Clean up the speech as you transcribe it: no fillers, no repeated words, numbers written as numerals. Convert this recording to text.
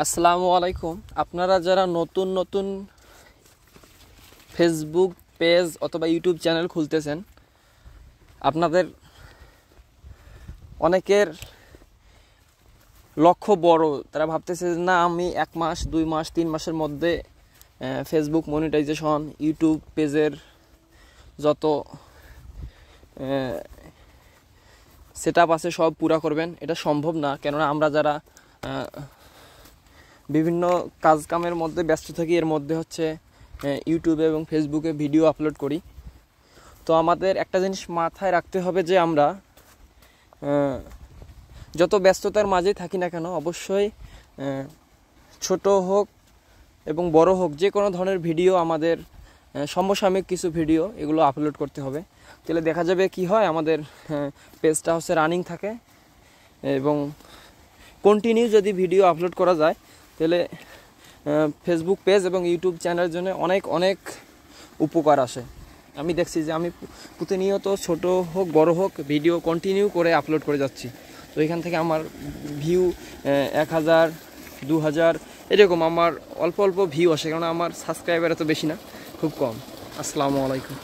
আসসালামু আলাইকুম। আপনারা যারা নতুন নতুন ফেসবুক পেজ অথবা ইউটিউব চ্যানেল খুলতেছেন, আপনাদের অনেকের লক্ষ্য বড়। তারা ভাবতেছে যে না, আমি 1 মাস 2 মাস 3 মাসের মধ্যে ফেসবুক মনিটাইজেশন, ইউটিউব পেজের যত সেট আপ আছে সব পুরা করবেন। এটা সম্ভব না, কেননা আমরা যারা বিভিন্ন কাজ কামের মধ্যে ব্যস্ত থাকি, এর মধ্যে হচ্ছে ইউটিউবে এবং ফেসবুকে ভিডিও আপলোড করি। তো আমাদের একটা জিনিস মাথায় রাখতে হবে যে আমরা যত ব্যস্ততার মাঝেই থাকি না কেন, অবশ্যই ছোট হোক এবং বড় হোক, যে কোনো ধরনের ভিডিও আমাদের সমসাময়িক কিছু ভিডিও এগুলো আপলোড করতে হবে। তাহলে দেখা যাবে কি হয়, আমাদের পেজটা হচ্ছে রানিং থাকে এবং কন্টিনিউ যদি ভিডিও আপলোড করা যায় তাহলে ফেসবুক পেজ এবং ইউটিউব চ্যানেলের জন্য অনেক অনেক উপকার আসে। আমি দেখছি যে আমি প্রতিনিয়ত ছোট হোক বড় হোক ভিডিও কন্টিনিউ করে আপলোড করে যাচ্ছি। তো এখান থেকে আমার ভিউ 1000 2000 এরকম আমার অল্প অল্প ভিউ আসে, কারণ আমার সাবস্ক্রাইবার এত বেশি না, খুব কম। আসসালামু আলাইকুম।